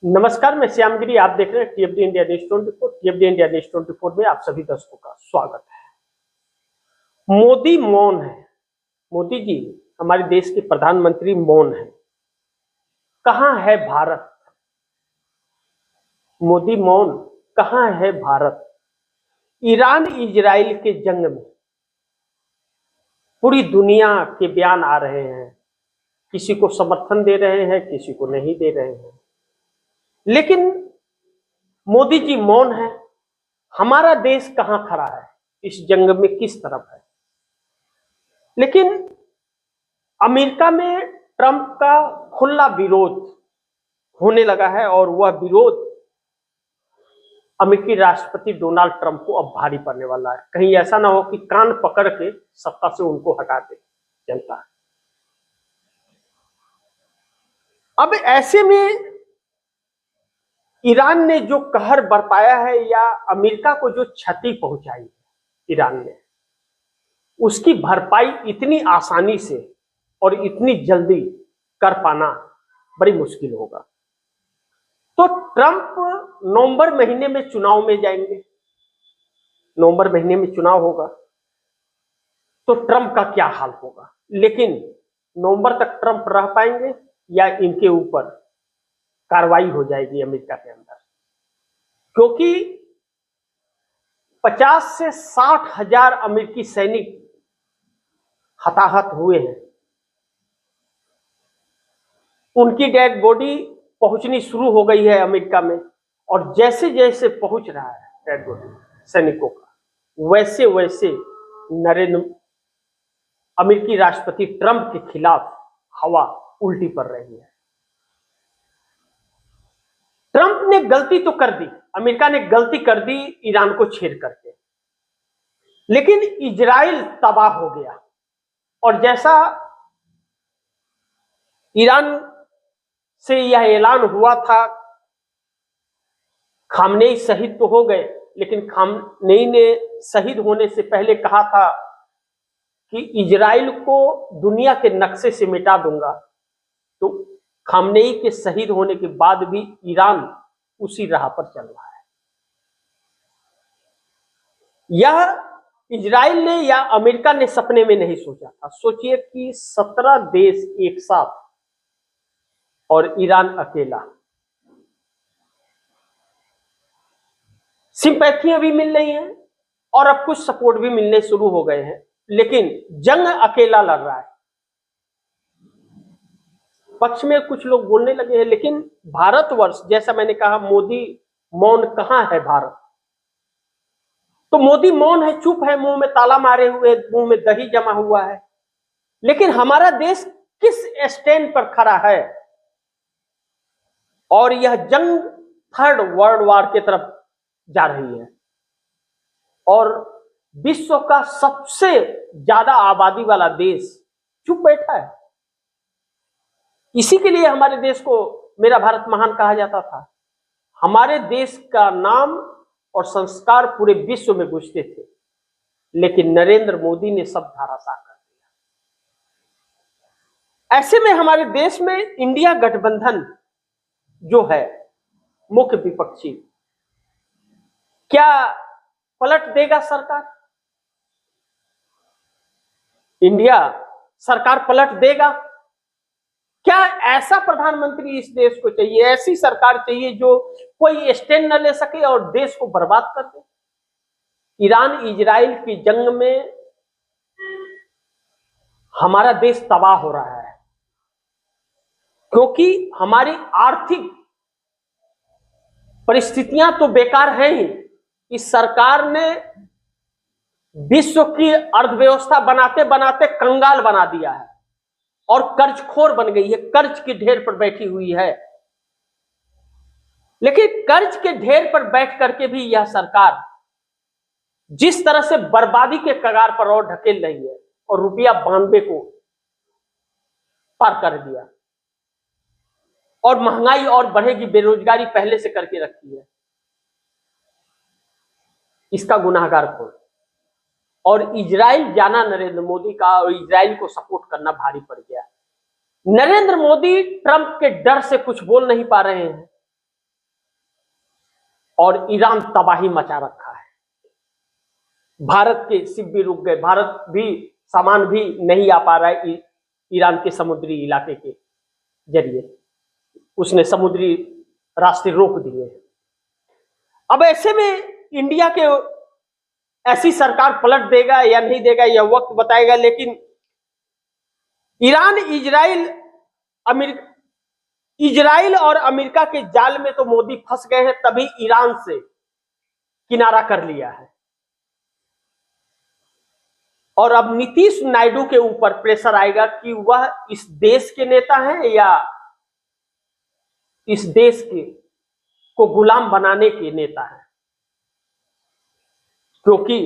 नमस्कार, मैं श्यामगिरी। आप देख रहे हैं टीएफडी इंडिया न्यूज 24। टीएफडी इंडिया न्यूज 24 में आप सभी दर्शकों का स्वागत है। मोदी मौन है। मोदी जी हमारे देश के प्रधानमंत्री मौन है। कहां है भारत? मोदी मौन, कहां है भारत? ईरान इजराइल के जंग में पूरी दुनिया के बयान आ रहे हैं। किसी को समर्थन दे रहे हैं, किसी को नहीं दे रहे हैं, लेकिन मोदी जी मौन है। हमारा देश कहां खड़ा है, इस जंग में किस तरफ है? लेकिन अमेरिका में ट्रंप का खुला विरोध होने लगा है और वह विरोध अमेरिकी राष्ट्रपति डोनाल्ड ट्रंप को अब भारी पड़ने वाला है। कहीं ऐसा ना हो कि कान पकड़ के सत्ता से उनको हटा दे जनता। अब ऐसे में ईरान ने जो कहर बरपाया है या अमेरिका को जो क्षति पहुंचाई है ईरान ने, उसकी भरपाई इतनी आसानी से और इतनी जल्दी कर पाना बड़ी मुश्किल होगा। तो ट्रंप नवंबर महीने में चुनाव में जाएंगे। नवंबर महीने में चुनाव होगा तो ट्रंप का क्या हाल होगा? लेकिन नवंबर तक ट्रंप रह पाएंगे या इनके ऊपर कार्रवाई हो जाएगी अमेरिका के अंदर? क्योंकि 50 से 60 हजार अमेरिकी सैनिक हताहत हुए हैं। उनकी डेड बॉडी पहुंचनी शुरू हो गई है अमेरिका में, और जैसे जैसे पहुंच रहा है डेड बॉडी सैनिकों का, वैसे वैसे अमेरिकी राष्ट्रपति ट्रंप के खिलाफ हवा उल्टी पड़ रही है। ट्रंप ने गलती तो कर दी, अमेरिका ने गलती कर दी ईरान को छेड़ करके, लेकिन इजराइल तबाह हो गया। और जैसा ईरान से यह ऐलान हुआ था, खामनेई शहीद तो हो गए, लेकिन खामनेई ने शहीद होने से पहले कहा था कि इजराइल को दुनिया के नक्शे से मिटा दूंगा। तो खामनेई के शहीद होने के बाद भी ईरान उसी राह पर चल रहा है। यह इजराइल ने या अमेरिका ने सपने में नहीं सोचा था। सोचिए कि 17 देश एक साथ और ईरान अकेला। सिंपैथियां भी मिल रही हैं और अब कुछ सपोर्ट भी मिलने शुरू हो गए हैं, लेकिन जंग अकेला लड़ रहा है। पक्ष में कुछ लोग बोलने लगे हैं, लेकिन भारतवर्ष, जैसा मैंने कहा, मोदी मौन, कहां है भारत? तो मोदी मौन है, चुप है, मुंह में ताला मारे हुए, मुंह में दही जमा हुआ है। लेकिन हमारा देश किस स्टैंड पर खड़ा है? और यह जंग थर्ड वर्ल्ड वॉर की तरफ जा रही है और विश्व का सबसे ज्यादा आबादी वाला देश चुप बैठा है। इसी के लिए हमारे देश को मेरा भारत महान कहा जाता था। हमारे देश का नाम और संस्कार पूरे विश्व में गूंजते थे, लेकिन नरेंद्र मोदी ने सब धराशायी कर दिया। ऐसे में हमारे देश में इंडिया गठबंधन जो है मुख्य विपक्षी, क्या पलट देगा सरकार? इंडिया सरकार पलट देगा क्या? ऐसा प्रधानमंत्री इस देश को चाहिए, ऐसी सरकार चाहिए जो कोई स्टैंड न ले सके और देश को बर्बाद कर दे। ईरान इजराइल की जंग में हमारा देश तबाह हो रहा है, क्योंकि हमारी आर्थिक परिस्थितियां तो बेकार हैं ही। इस सरकार ने विश्व की अर्थव्यवस्था बनाते बनाते कंगाल बना दिया है और कर्जखोर बन गई है, कर्ज के ढेर पर बैठी हुई है। लेकिन कर्ज के ढेर पर बैठ करके भी यह सरकार जिस तरह से बर्बादी के कगार पर और ढकेल रही है, और रुपया 92 को पार कर दिया, और महंगाई और बढ़ेगी, बेरोजगारी पहले से करके रखी है। इसका गुनाहगार कौन? और इजराइल जाना नरेंद्र मोदी का, और इजराइल को सपोर्ट करना भारी पड़ गया। नरेंद्र मोदी ट्रंप के डर से कुछ बोल नहीं पा रहे हैं, और ईरान तबाही मचा रखा है। भारत के शिप भी रुक गए, भारत भी सामान भी नहीं आ पा रहा है ईरान के समुद्री इलाके के जरिए, उसने समुद्री रास्ते रोक दिए। अब ऐसे में इंडिया के ऐसी सरकार पलट देगा या नहीं देगा यह वक्त बताएगा, लेकिन ईरान इजराइल और अमेरिका के जाल में तो मोदी फंस गए हैं, तभी ईरान से किनारा कर लिया है। और अब नीतीश नायडू के ऊपर प्रेशर आएगा कि वह इस देश के नेता हैं या इस देश को गुलाम बनाने के नेता हैं, क्योंकि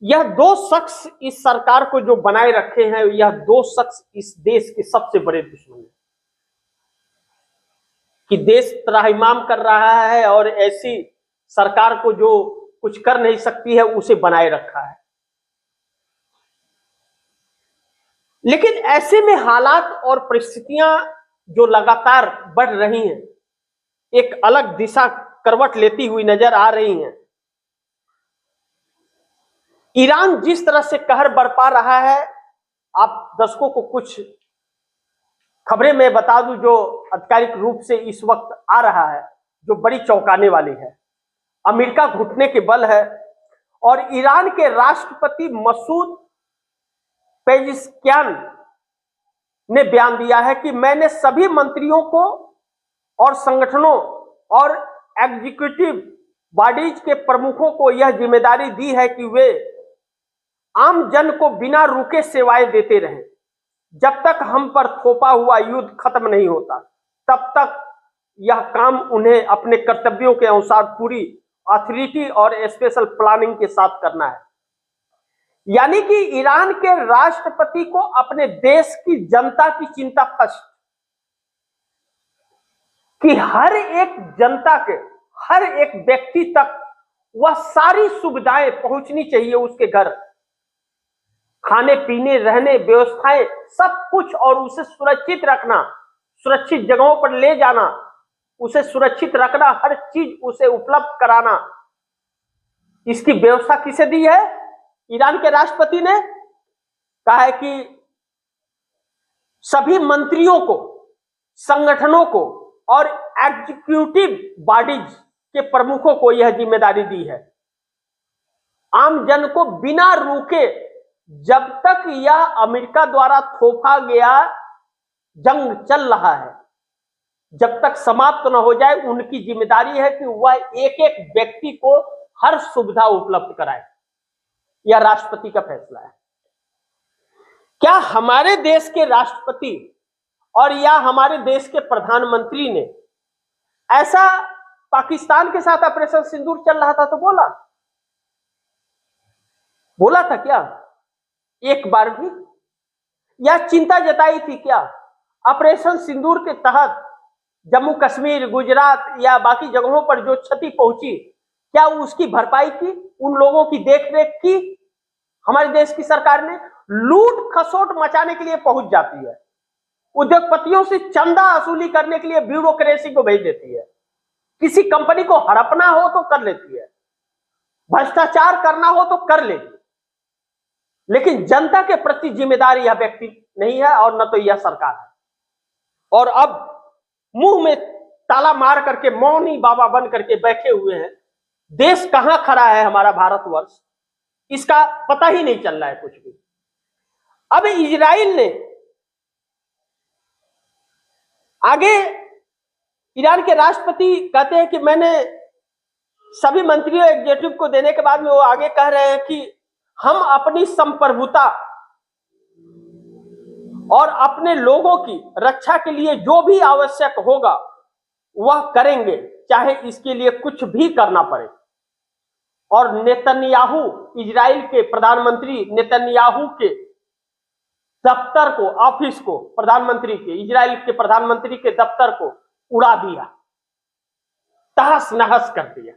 यह दो शख्स इस सरकार को जो बनाए रखे हैं, यह दो शख्स इस देश के सबसे बड़े दुश्मन हैं। कि देश त्राहिमाम कर रहा है और ऐसी सरकार को जो कुछ कर नहीं सकती है उसे बनाए रखा है। लेकिन ऐसे में हालात और परिस्थितियां जो लगातार बढ़ रही हैं, एक अलग दिशा करवट लेती हुई नजर आ रही हैं। ईरान जिस तरह से कहर बरपा रहा है, आप दर्शकों को कुछ खबरें मैं बता दूं जो आधिकारिक रूप से इस वक्त आ रहा है, जो बड़ी चौंकाने वाली है। अमेरिका घुटने के बल है और ईरान के राष्ट्रपति मसूद पेजिशकियान ने बयान दिया है कि मैंने सभी मंत्रियों को और संगठनों और एग्जीक्यूटिव बॉडीज के प्रमुखों को यह जिम्मेदारी दी है कि वे आम जन को बिना रुके सेवाएं देते रहें। जब तक हम पर थोपा हुआ युद्ध खत्म नहीं होता, तब तक यह काम उन्हें अपने कर्तव्यों के अनुसार पूरी अथॉरिटी और स्पेशल प्लानिंग के साथ करना है। यानी कि ईरान के राष्ट्रपति को अपने देश की जनता की चिंता फर्स्ट, कि हर एक जनता के, हर एक व्यक्ति तक वह सारी सुविधाएं पहुंचनी चाहिए उसके घर, खाने पीने रहने व्यवस्थाएं सब कुछ, और उसे सुरक्षित रखना, सुरक्षित जगहों पर ले जाना, उसे सुरक्षित रखना, हर चीज उसे उपलब्ध कराना, इसकी व्यवस्था किसे दी है? ईरान के राष्ट्रपति ने कहा है कि सभी मंत्रियों को, संगठनों को और एग्जीक्यूटिव बॉडीज के प्रमुखों को यह जिम्मेदारी दी है। आम जन को बिना रुके, जब तक यह अमेरिका द्वारा थोपा गया जंग चल रहा है, जब तक समाप्त न हो जाए, उनकी जिम्मेदारी है कि वह एक एक व्यक्ति को हर सुविधा उपलब्ध कराए। यह राष्ट्रपति का फैसला है। क्या हमारे देश के राष्ट्रपति और या हमारे देश के प्रधानमंत्री ने ऐसा पाकिस्तान के साथ ऑपरेशन सिंदूर चल रहा था तो बोला था क्या एक बार भी? या चिंता जताई थी क्या ऑपरेशन सिंदूर के तहत जम्मू कश्मीर, गुजरात या बाकी जगहों पर जो क्षति पहुंची, क्या उसकी भरपाई की, उन लोगों की देखरेख की? हमारे देश की सरकार ने लूट खसोट मचाने के लिए पहुंच जाती है, उद्योगपतियों से चंदा वसूली करने के लिए ब्यूरोक्रेसी को भेज देती है, किसी कंपनी को हड़पना हो तो कर लेती है, भ्रष्टाचार करना हो तो कर लेती, लेकिन जनता के प्रति जिम्मेदार यह व्यक्ति नहीं है और न तो यह सरकार है। और अब मुंह में ताला मार करके मौनी बाबा बन करके बैठे हुए हैं। देश कहां खड़ा है हमारा भारतवर्ष, इसका पता ही नहीं चल रहा है कुछ भी। अब इजराइल ने आगे, ईरान के राष्ट्रपति कहते हैं कि मैंने सभी मंत्रियों एग्जीक्यूटिव को देने के बाद में वो आगे कह रहे हैं कि हम अपनी संप्रभुता और अपने लोगों की रक्षा के लिए जो भी आवश्यक होगा वह करेंगे, चाहे इसके लिए कुछ भी करना पड़े। और नेतन्याहू, इजराइल के प्रधानमंत्री नेतन्याहू के दफ्तर को, ऑफिस को, प्रधानमंत्री के, इजराइल के प्रधानमंत्री के दफ्तर को उड़ा दिया, तहस नहस कर दिया।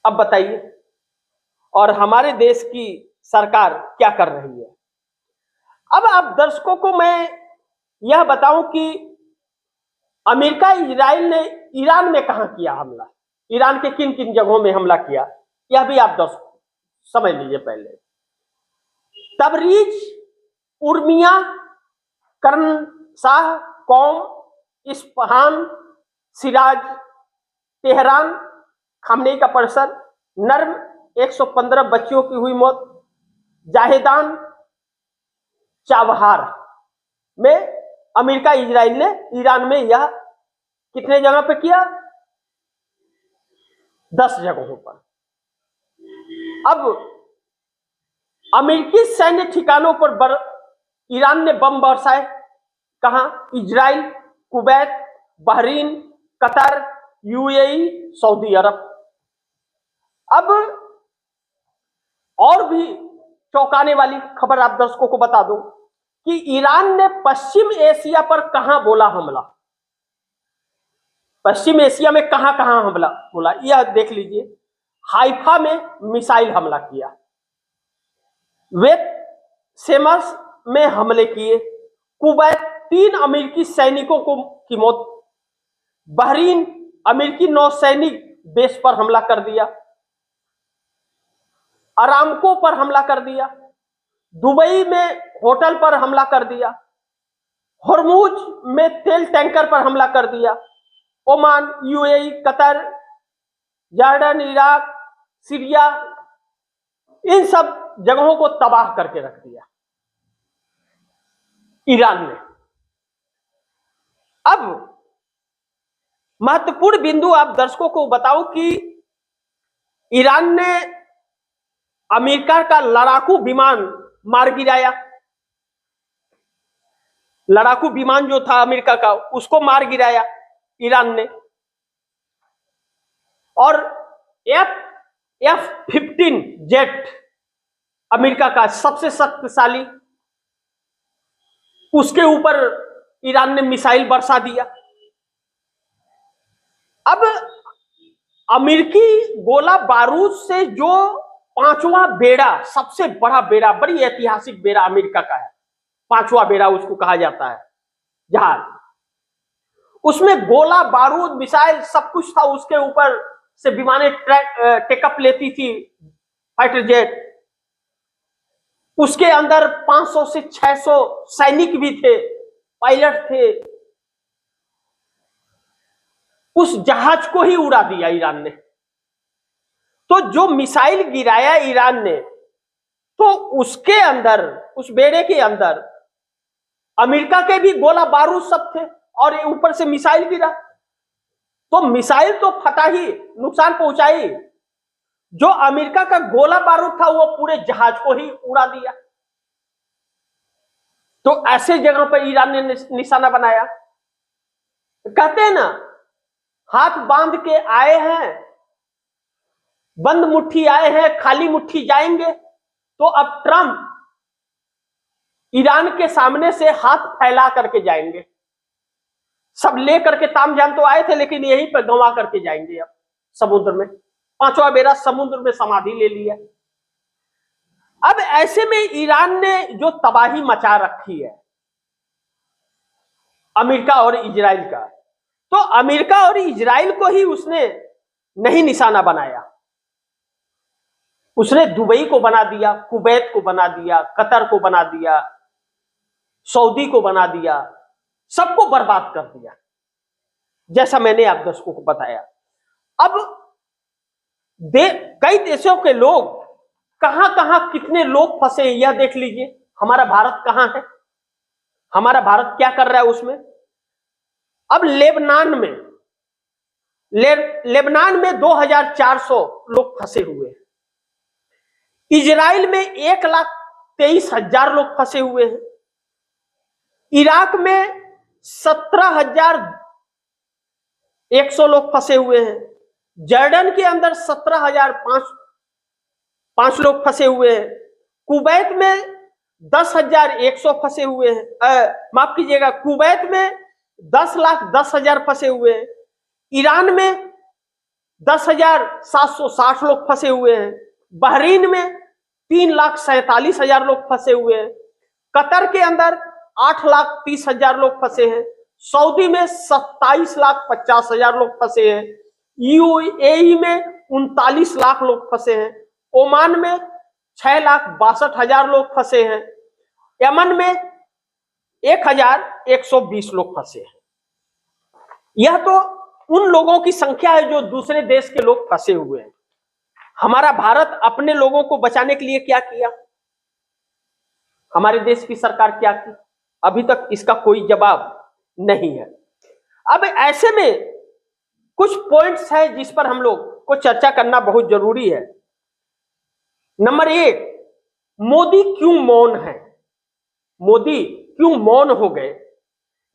अब बताइए, और हमारे देश की सरकार क्या कर रही है? अब आप दर्शकों को मैं यह बताऊं कि अमेरिका, इजराइल ने ईरान में कहां किया हमला। ईरान के किन किन जगहों में हमला किया, यह भी आप समझ लीजिए। पहले तबरीज, उर्मिया, कर्नशाह, कौम, इस्फहान, सिराज, तेहरान, खामनेई का परिसर, नर्म, 115 बच्चियों की हुई मौत, जाहेदान, चाबहार में अमेरिका इजराइल ने ईरान में यह कितने जगह पे किया, 10 जगहों पर। अब अमेरिकी सैन्य ठिकानों पर ईरान ने बम बरसाए, कहां, Israel, Kuwait, Bahrain, Qatar, UAE, Saudi Arab. अब और भी चौंकाने वाली खबर आप दर्शकों को बता दूं कि ईरान ने पश्चिम एशिया पर कहां बोला हमला, पश्चिम एशिया में कहां कहां हमला बोला, यह देख लीजिए। हाइफा में मिसाइल हमला किया, वेत सेमस में हमले किए, कुवैत 3 अमेरिकी सैनिकों की मौत, बहरीन अमेरिकी नौसैनिक बेस पर हमला कर दिया, अरामको पर हमला कर दिया, दुबई में होटल पर हमला कर दिया, हॉर्मुज में तेल टैंकर पर हमला कर दिया, Oman, UAE, Qatar, Jordan, Iraq, Syria, इन सब जगहों को तबाह करके रख दिया ईरान ने। अब महत्वपूर्ण बिंदु आप दर्शकों को बताऊं कि ईरान ने अमेरिका का लड़ाकू विमान मार गिराया, लड़ाकू विमान जो था अमेरिका का उसको मार गिराया ईरान ने, और F-15 जेट अमेरिका का सबसे शक्तिशाली, उसके ऊपर ईरान ने मिसाइल बरसा दिया। अब अमेरिकी गोला बारूद से जो 5वां बेड़ा, सबसे बड़ा बेड़ा, बड़ी ऐतिहासिक बेड़ा अमेरिका का है, 5वां बेड़ा उसको कहा जाता है जहाज, उसमें गोला बारूद मिसाइल सब कुछ था, उसके ऊपर से विमानें टेकअप लेती थी, फाइटर जेट, उसके अंदर 500 से 600 सैनिक भी थे, पायलट थे। उस जहाज को ही उड़ा दिया ईरान ने। तो जो मिसाइल गिराया ईरान ने, तो उसके अंदर, उस बेड़े के अंदर अमेरिका के भी गोला बारूद सब थे, और ऊपर से मिसाइल गिरा, तो मिसाइल तो फटा ही, नुकसान पहुंचाई, जो अमेरिका का गोला बारूद था वो पूरे जहाज को ही उड़ा दिया। तो ऐसे जगह पर ईरान ने निशाना बनाया। कहते हैं ना, हाथ बांध के आए हैं, बंद मुट्ठी आए हैं, खाली मुट्ठी जाएंगे। तो अब ट्रंप ईरान के सामने से हाथ फैला करके जाएंगे, सब लेकर के तामझाम तो आए थे, लेकिन यहीं पर गंवा करके जाएंगे। अब समुद्र में 5वां बेड़ा समुद्र में समाधि ले लिया। अब ऐसे में ईरान ने जो तबाही मचा रखी है अमेरिका और इजराइल का, तो अमेरिका और इजराइल को ही उसने नहीं निशाना बनाया, उसने दुबई को बना दिया, कुवैत को बना दिया, कतर को बना दिया, सऊदी को बना दिया, सबको बर्बाद कर दिया, जैसा मैंने आप दर्शकों को बताया। अब कई देशों के लोग कहां कहां कितने लोग फंसे, यह देख लीजिए। हमारा भारत कहां है, हमारा भारत क्या कर रहा है उसमें। अब लेबनान में 2400 लोग फंसे हुए हैं। इजराइल में 1,23,000 लोग फंसे हुए हैं। इराक में 17,100 लोग फंसे हुए हैं। जॉर्डन के अंदर 17,500 लोग फंसे हुए हैं। कुवैत में 10,100 फंसे हुए हैं। माफ कीजिएगा, कुवैत में 10,10,000 फंसे हुए हैं। ईरान में 10,760 लोग फंसे हुए हैं। बहरीन में 3,47,000 लोग फंसे हुए हैं। कतर के अंदर 8,30,000 लोग फंसे हैं। सऊदी में 27,50,000 लोग फंसे हैं। यूएई में 39 लाख लोग फंसे हैं, ओमान में 6,62,000 लोग फंसे हैं, यमन में 1,120 लोग फंसे हैं। यह तो उन लोगों की संख्या है जो दूसरे देश के लोग फंसे हुए हैं। हमारा भारत अपने लोगों को बचाने के लिए क्या किया? हमारे देश की सरकार क्या की? अभी तक इसका कोई जवाब नहीं है। अब ऐसे में कुछ पॉइंट्स है जिस पर हम लोग को चर्चा करना बहुत जरूरी है। नंबर 1, मोदी क्यों मौन है? मोदी क्यों मौन हो गए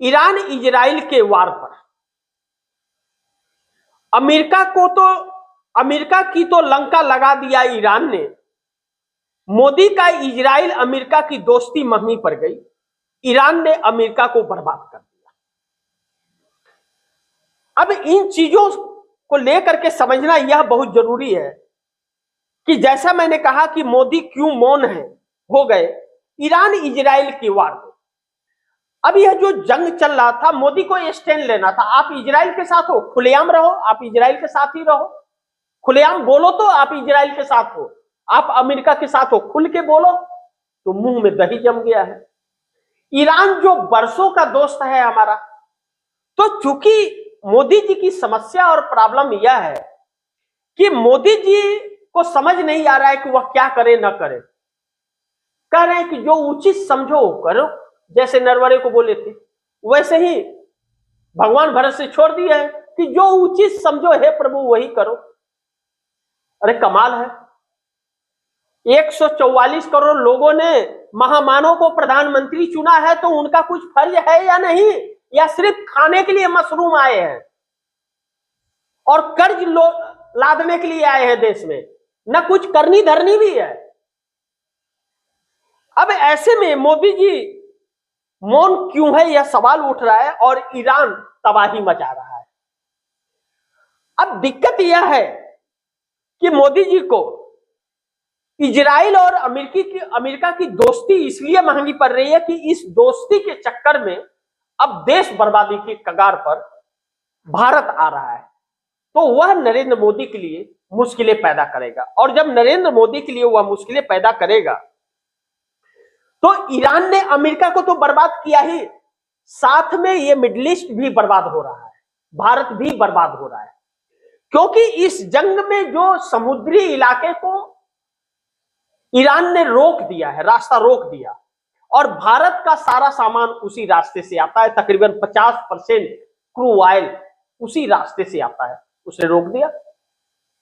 ईरान इजराइल के वार पर? अमेरिका की तो लंका लगा दिया ईरान ने। मोदी का इजराइल अमेरिका की दोस्ती महंगी पड़ गई। ईरान ने अमेरिका को बर्बाद कर दिया। अब इन चीजों को लेकर के समझना यह बहुत जरूरी है कि जैसा मैंने कहा कि मोदी क्यों मौन है हो गए ईरान इजराइल की वार में। अब यह जो जंग चल रहा था, मोदी को स्टैंड लेना था। आप इजराइल के साथ हो, खुलेआम रहो, आप इजराइल के साथ ही रहो, खुलेआम बोलो तो आप इजराइल के साथ हो। आप अमेरिका के साथ हो, खुल के बोलो तो मुंह में दही जम गया है। ईरान जो बरसों का दोस्त है हमारा, तो चूंकि मोदी जी की समस्या और प्रॉब्लम यह है कि मोदी जी को समझ नहीं आ रहा है कि वह क्या करे ना करे। कह रहे हैं कि जो उचित समझो करो, जैसे नरवरे को बोले थे वैसे ही भगवान भरत से छोड़ दिए है कि जो उचित समझो हे प्रभु वही करो। अरे कमाल है, 144 करोड़ लोगों ने महामानव को प्रधानमंत्री चुना है, तो उनका कुछ फर्ज है या नहीं, या सिर्फ खाने के लिए मशरूम आए हैं और कर्ज लादने के लिए आए हैं देश में, न कुछ करनी धरनी भी है। अब ऐसे में मोदी जी मौन क्यों है, यह सवाल उठ रहा है और ईरान तबाही मचा रहा है। अब दिक्कत यह है कि मोदी जी को इजराइल और अमेरिका की दोस्ती इसलिए महंगी पड़ रही है कि इस दोस्ती के चक्कर में अब देश बर्बादी की कगार पर भारत आ रहा है, तो वह नरेंद्र मोदी के लिए मुश्किलें पैदा करेगा। और जब नरेंद्र मोदी के लिए वह मुश्किलें पैदा करेगा तो ईरान ने अमेरिका को तो बर्बाद किया ही, साथ में ये मिडिल ईस्ट भी बर्बाद हो रहा है, भारत भी बर्बाद हो रहा है। क्योंकि इस जंग में जो समुद्री इलाके को ईरान ने रोक दिया है, रास्ता रोक दिया, और भारत का सारा सामान उसी रास्ते से आता है। तकरीबन 50% क्रूड ऑयल उसी रास्ते से आता है, उसने रोक दिया।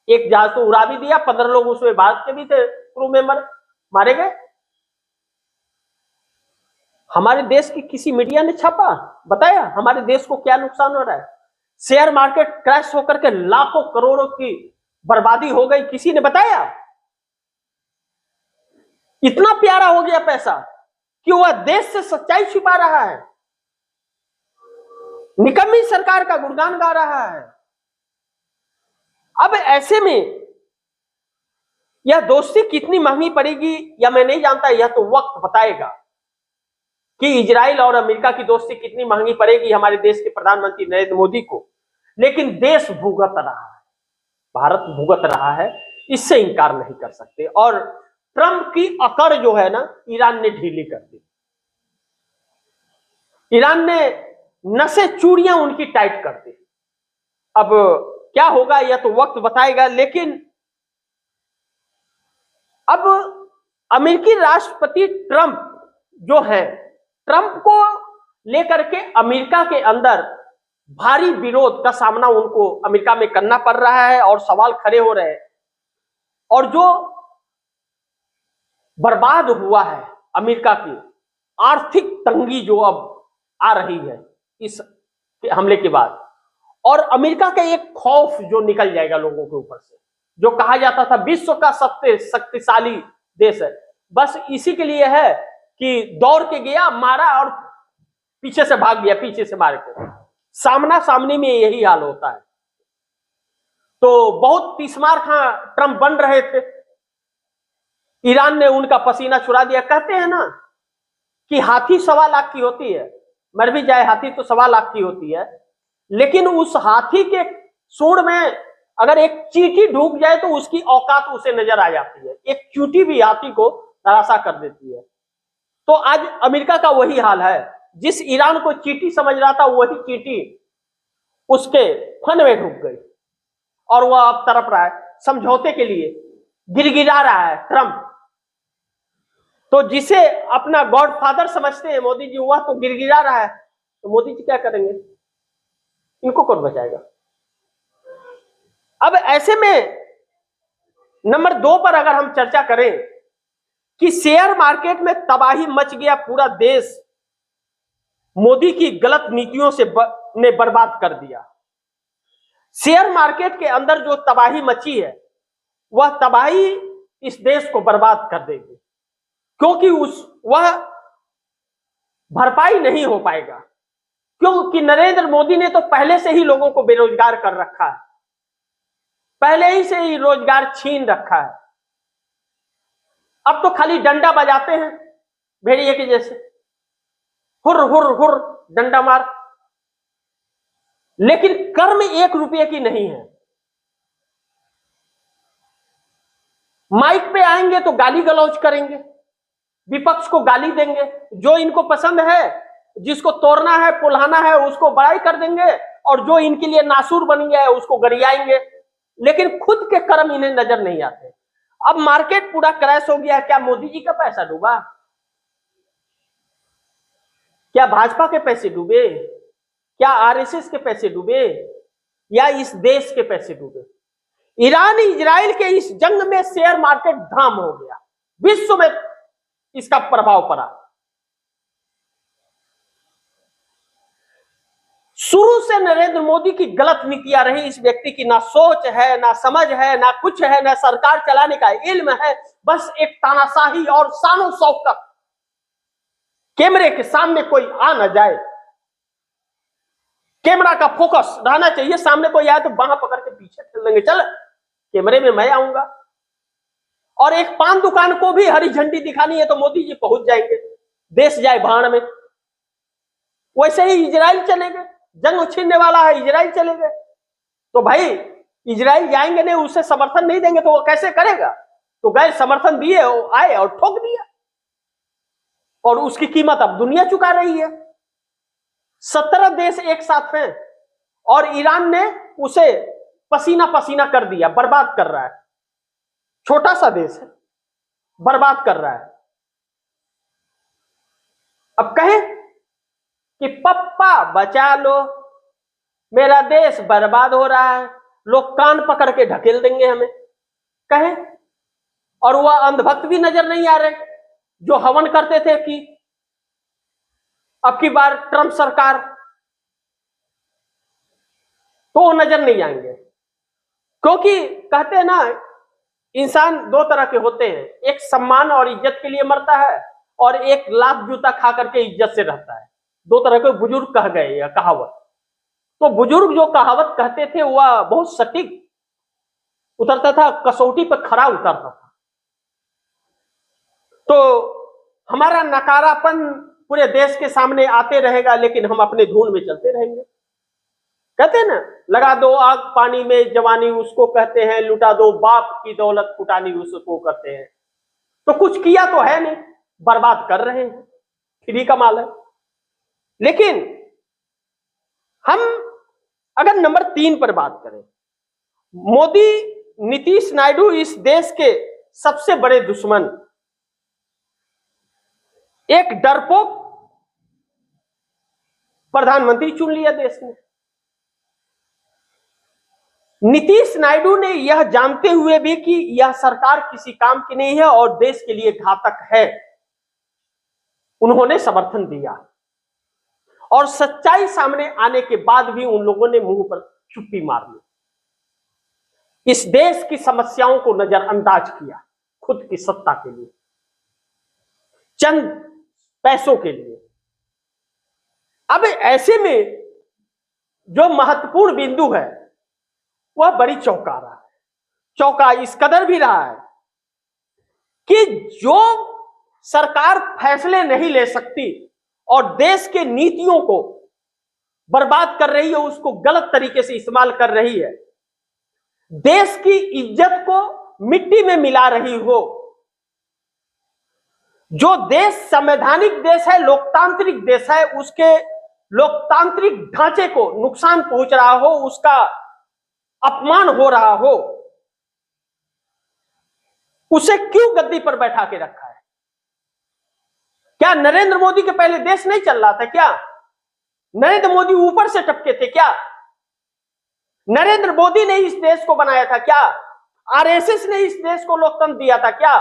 एक जहाज तो उड़ा भी दिया, 15 लोग उसमें भारत के भी थे, क्रू मेंबर मारे गए। हमारे देश की किसी मीडिया ने छापा, बताया हमारे देश को क्या नुकसान हो रहा है? शेयर मार्केट क्रैश होकर के लाखों करोड़ों की बर्बादी हो गई, किसी ने बताया? इतना प्यारा हो गया पैसा कि वह देश से सच्चाई छिपा रहा है, निकम्मी सरकार का गुणगान गा रहा है। अब ऐसे में यह दोस्ती कितनी महंगी पड़ेगी या मैं नहीं जानता, यह तो वक्त बताएगा कि इजराइल और अमेरिका की दोस्ती कितनी महंगी पड़ेगी हमारे देश के प्रधानमंत्री नरेंद्र मोदी को। लेकिन देश भुगत रहा है, भारत भुगत रहा है, इससे इंकार नहीं कर सकते। और ट्रंप की अकड़ जो है ना, ईरान ने ढीली कर दी। ईरान ने नसें चूड़ियां उनकी टाइट कर दी। अब क्या होगा यह तो वक्त बताएगा। लेकिन अब अमेरिकी राष्ट्रपति ट्रंप जो है, ट्रंप को लेकर के अमेरिका के अंदर भारी विरोध का सामना उनको अमेरिका में करना पड़ रहा है और सवाल खड़े हो रहे हैं। और जो बर्बाद हुआ है अमेरिका की आर्थिक तंगी जो अब आ रही है इस हमले के बाद, और अमेरिका का एक खौफ जो निकल जाएगा लोगों के ऊपर से, जो कहा जाता था विश्व का सबसे शक्तिशाली देश है, बस इसी के लिए है कि दौड़ के गया, मारा और पीछे से भाग गया, पीछे से मार के। सामना सामनी में यही हाल होता है। तो बहुत तीसमार खां ट्रंप बन रहे थे, ईरान ने उनका पसीना छुड़ा दिया। कहते हैं ना कि हाथी 1.25 लाख की होती है, मर भी जाए हाथी तो 1.25 लाख की होती है, लेकिन उस हाथी के सूंड में अगर एक चींटी ढूक जाए तो उसकी औकात उसे नजर आ जाती है, एक चींटी भी हाथी को धराशा कर देती है। तो आज अमेरिका का वही हाल है, जिस ईरान को चींटी समझ रहा था वही चींटी उसके फन में ढुक गई और वह अब तड़प रहा है, समझौते के लिए गिड़गिड़ा रहा है ट्रंप। तो जिसे अपना गॉडफादर समझते हैं मोदी जी, वह तो गिड़गिड़ा रहा है, तो मोदी जी क्या करेंगे? इनको कौन बचाएगा? अब ऐसे में नंबर 2 पर अगर हम चर्चा करें कि शेयर मार्केट में तबाही मच गया, पूरा देश मोदी की गलत नीतियों से ने बर्बाद कर दिया। शेयर मार्केट के अंदर जो तबाही मची है वह तबाही इस देश को बर्बाद कर देगी, क्योंकि वह भरपाई नहीं हो पाएगा, क्योंकि नरेंद्र मोदी ने तो पहले से ही लोगों को बेरोजगार कर रखा है, पहले ही से ही रोजगार छीन रखा है। अब तो खाली डंडा बजाते हैं भेड़िए के जैसे, हुर हुर हुर डंडा मार, लेकिन कर्म 1 रुपये की नहीं है। माइक पे आएंगे तो गाली गलौज करेंगे, विपक्ष को गाली देंगे, जो इनको पसंद है, जिसको तोड़ना है पुल्हाना है उसको बड़ाई कर देंगे, और जो इनके लिए नासूर बन गया है उसको गरियाएंगे, लेकिन खुद के कर्म इन्हें नजर नहीं आते। अब मार्केट पूरा क्रैश हो गया, क्या मोदी जी का पैसा डूबा? क्या भाजपा के पैसे डूबे? क्या आरएसएस के पैसे डूबे? या इस देश के पैसे डूबे? ईरान इजराइल के इस जंग में शेयर मार्केट धाम हो गया, विश्व में इसका प्रभाव पड़ा। शुरू से नरेंद्र मोदी की गलत नीतियां रही। इस व्यक्ति की ना सोच है, ना समझ है, ना कुछ है, ना सरकार चलाने का इल्म है, बस एक तानाशाही और शानो शौकत। कैमरे के सामने कोई आ ना जाए, कैमरा का फोकस रहना चाहिए, सामने कोई आए तो बांह पकड़ के पीछे ठेल देंगे, चल कैमरे में मैं आऊंगा। और एक पान दुकान को भी हरी झंडी दिखानी है तो मोदी जी पहुंच जाएंगे, देश जाए भाड़ में। वैसे ही इजराइल चले गए, जंग छीनने वाला है, इजराइल चले गए, तो भाई इजराइल जाएंगे नहीं, उसे समर्थन नहीं देंगे तो वो कैसे करेगा? तो गए, समर्थन दिए, आए और ठोक दिया, और उसकी कीमत अब दुनिया चुका रही है। 17 देश एक साथ हैं और ईरान ने उसे पसीना पसीना कर दिया, बर्बाद कर रहा है। छोटा सा देश है, बर्बाद कर रहा है। अब कहें कि पप्पा बचा लो, मेरा देश बर्बाद हो रहा है, लोग कान पकड़ के ढकेल देंगे हमें, कहें। और वह अंधभक्त भी नजर नहीं आ रहे जो हवन करते थे कि अब की बार ट्रंप सरकार, तो वो नजर नहीं आएंगे। क्योंकि कहते हैं ना, इंसान 2 तरह के होते हैं, एक सम्मान और इज्जत के लिए मरता है और एक लात जूता खा करके इज्जत से रहता है। 2 तरह के बुजुर्ग कह गए, या कहावत। तो बुजुर्ग जो कहावत कहते थे वह बहुत सटीक उतरता था, कसौटी पर खरा उतरता था। तो हमारा नकारापन पूरे देश के सामने आते रहेगा, लेकिन हम अपने धुन में चलते रहेंगे। कहते हैं ना, लगा दो आग पानी में जवानी उसको कहते हैं, लुटा दो बाप की दौलत फुटानी उसको कहते हैं। तो कुछ किया तो है नहीं, बर्बाद कर रहे हैं, फ्री का माल है। लेकिन हम अगर नंबर 3 पर बात करें, मोदी नीतीश नायडू इस देश के सबसे बड़े दुश्मन, एक डरपोक प्रधानमंत्री चुन लिया देश ने। नीतीश नायडू ने यह जानते हुए भी कि यह सरकार किसी काम की नहीं है और देश के लिए घातक है, उन्होंने समर्थन दिया। और सच्चाई सामने आने के बाद भी उन लोगों ने मुंह पर चुप्पी मार ली, इस देश की समस्याओं को नजरअंदाज किया, खुद की सत्ता के लिए, चंद पैसों के लिए। अब ऐसे में जो महत्वपूर्ण बिंदु है वह बड़ी चौंका रहा है। चौंका इस कदर भी रहा है कि जो सरकार फैसले नहीं ले सकती और देश के नीतियों को बर्बाद कर रही है, उसको गलत तरीके से इस्तेमाल कर रही है, देश की इज्जत को मिट्टी में मिला रही हो, जो देश संवैधानिक देश है, लोकतांत्रिक देश है, उसके लोकतांत्रिक ढांचे को नुकसान पहुंच रहा हो, उसका अपमान हो रहा हो, उसे क्यों गद्दी पर बैठा के रखा है? क्या नरेंद्र मोदी के पहले देश नहीं चल रहा था क्या? नरेंद्र मोदी ऊपर से टपके थे क्या? नरेंद्र मोदी ने इस देश को बनाया था क्या? आरएसएस ने इस देश को लोकतंत्र दिया था क्या?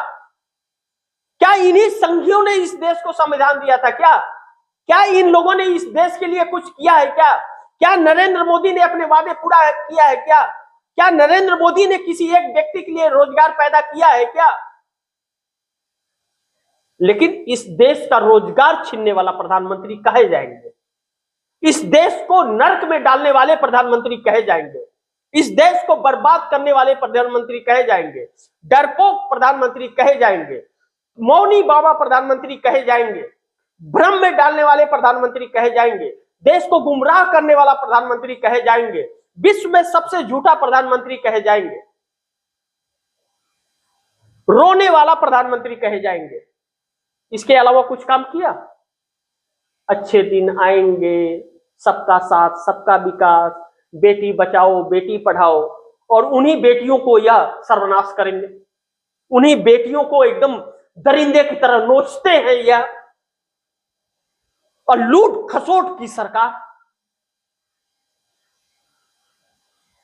क्या इन्हीं संघियों ने इस देश को संविधान दिया था क्या? क्या इन लोगों ने इस देश के लिए कुछ किया है क्या? क्या नरेंद्र मोदी ने अपने वादे पूरा किया है क्या? क्या नरेंद्र मोदी ने किसी एक व्यक्ति के लिए रोजगार पैदा किया है क्या? लेकिन इस देश का रोजगार छीनने वाला प्रधानमंत्री कहे जाएंगे, इस देश को नर्क में डालने वाले प्रधानमंत्री कहे जाएंगे, इस देश को बर्बाद करने वाले प्रधानमंत्री कहे जाएंगे, डरपोक प्रधानमंत्री कहे जाएंगे, मौनी बाबा प्रधानमंत्री कहे जाएंगे, भ्रम में डालने वाले प्रधानमंत्री कहे जाएंगे, देश को गुमराह करने वाला प्रधानमंत्री कहे जाएंगे, विश्व में सबसे झूठा प्रधानमंत्री कहे जाएंगे, रोने वाला प्रधानमंत्री कहे जाएंगे। इसके अलावा कुछ काम किया? अच्छे दिन आएंगे, सबका साथ सबका विकास, बेटी बचाओ बेटी पढ़ाओ, और उन्हीं बेटियों को यह सर्वनाश करेंगे, उन्हीं बेटियों को एकदम दरिंदे की तरह नोचते हैं यह, और लूट खसोट की सरकार।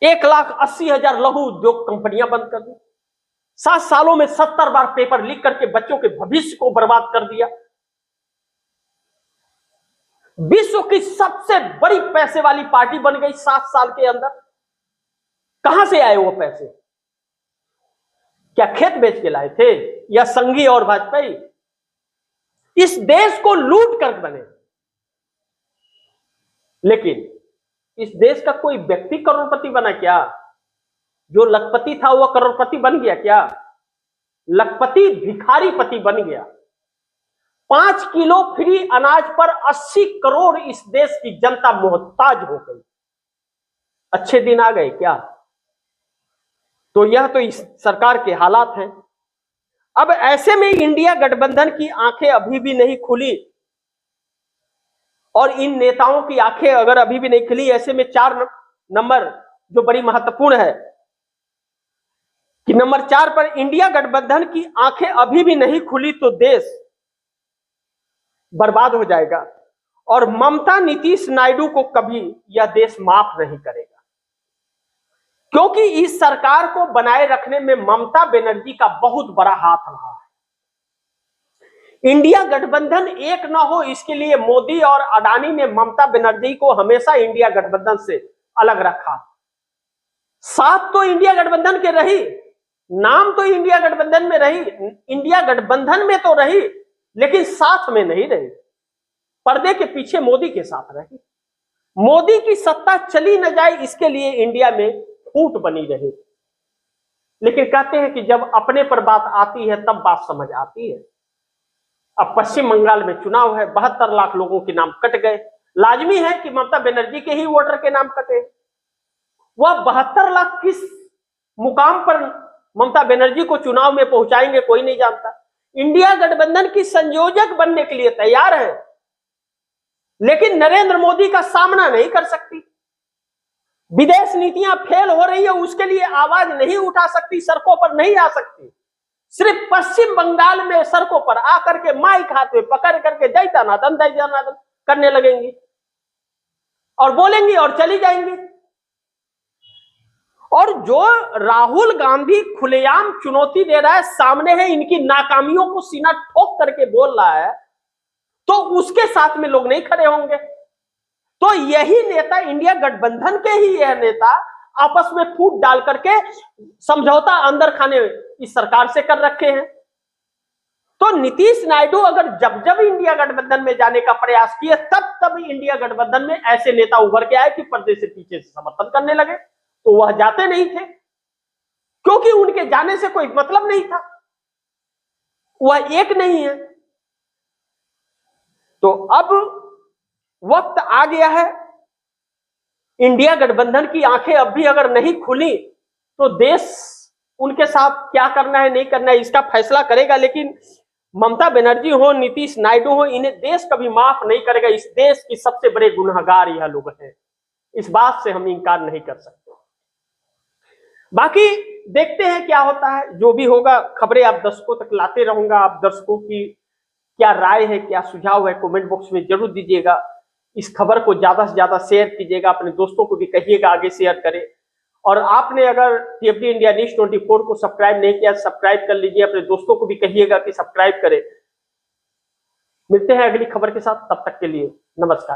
1,80,000 लघु उद्योग कंपनियां बंद कर दी, 7 सालों में 70 बार पेपर लीक करके बच्चों के भविष्य को बर्बाद कर दिया। विश्व की सबसे बड़ी पैसे वाली पार्टी बन गई 7 साल के अंदर। कहां से आए वो पैसे? क्या खेत बेच के लाए थे, या संघी और वाजपेयी? इस देश को लूट कर बने। लेकिन इस देश का कोई व्यक्ति करोड़पति बना क्या? जो लखपति था वह करोड़पति बन गया क्या? लखपति भिखारीपति बन गया। 5 किलो फ्री अनाज पर 80 करोड़ इस देश की जनता मोहताज हो गई। अच्छे दिन आ गए क्या? तो यह तो इस सरकार के हालात हैं। अब ऐसे में इंडिया गठबंधन की आंखें अभी भी नहीं खुली, और इन नेताओं की आंखें अगर अभी भी नहीं खुली, ऐसे में 4 नंबर जो बड़ी महत्वपूर्ण है कि नंबर 4 पर इंडिया गठबंधन की आंखें अभी भी नहीं खुली तो देश बर्बाद हो जाएगा, और ममता नीतीश नायडू को कभी यह देश माफ नहीं करेगा, क्योंकि इस सरकार को बनाए रखने में ममता बनर्जी का बहुत बड़ा हाथ रहा है। इंडिया गठबंधन एक ना हो, इसके लिए मोदी और अडानी ने ममता बनर्जी को हमेशा इंडिया गठबंधन से अलग रखा। साथ तो इंडिया गठबंधन के रही, नाम तो इंडिया गठबंधन में रही, इंडिया गठबंधन में तो रही, लेकिन साथ में नहीं रही, पर्दे के पीछे मोदी के साथ रही। मोदी की सत्ता चली न जाए इसके लिए इंडिया में फूट बनी रही। लेकिन कहते हैं कि जब अपने पर बात आती है तब बात समझ आती है। अब पश्चिम बंगाल में चुनाव है, 72 लाख लोगों के नाम कट गए। लाजमी है कि ममता बनर्जी के ही वोटर के नाम कटे। वह 72 लाख किस मुकाम पर ममता बनर्जी को चुनाव में पहुंचाएंगे कोई नहीं जानता। इंडिया गठबंधन की संयोजक बनने के लिए तैयार है, लेकिन नरेंद्र मोदी का सामना नहीं कर सकती। विदेश नीतियां फेल हो रही है, उसके लिए आवाज नहीं उठा सकती, सड़कों पर नहीं आ सकती। सिर्फ पश्चिम बंगाल में सड़कों पर आकर के माइक हाथ में पकड़ करके जय जनार्दन करने लगेंगी और बोलेंगी और चली जाएंगी। और जो राहुल गांधी खुलेआम चुनौती दे रहा है, सामने है, इनकी नाकामियों को सीना ठोक करके बोल रहा है, तो उसके साथ में लोग नहीं खड़े होंगे। तो यही नेता, इंडिया गठबंधन के ही यह नेता आपस में फूट डाल करके समझौता अंदर खाने इस सरकार से कर रखे हैं। तो नीतीश नायडू अगर जब जब इंडिया गठबंधन में जाने का प्रयास किए, तब तब इंडिया गठबंधन में ऐसे नेता उभर के आए कि पर्दे से पीछे से समर्थन करने लगे, तो वह जाते नहीं थे, क्योंकि उनके जाने से कोई मतलब नहीं था, वह एक नहीं है। तो अब वक्त आ गया है, इंडिया गठबंधन की आंखें अब भी अगर नहीं खुली तो देश उनके साथ क्या करना है नहीं करना है इसका फैसला करेगा, लेकिन ममता बनर्जी हो, नीतीश नायडू हो, इन्हें देश कभी माफ नहीं करेगा। इस देश की सबसे बड़े गुनहगार यह लोग हैं, इस बात से हम इनकार नहीं कर सकते। बाकी देखते हैं क्या होता है, जो भी होगा खबरें आप दर्शकों तक लाते रहूंगा। आप दर्शकों की क्या राय है, क्या सुझाव है, कमेंट बॉक्स में जरूर दीजिएगा। इस खबर को ज्यादा से ज्यादा शेयर कीजिएगा, अपने दोस्तों को भी कहिएगा आगे शेयर करें। और आपने अगर टीएफडी इंडिया न्यूज 24 को सब्सक्राइब नहीं किया, सब्सक्राइब कर लीजिए, अपने दोस्तों को भी कहिएगा कि सब्सक्राइब करें। मिलते हैं अगली खबर के साथ, तब तक के लिए नमस्कार।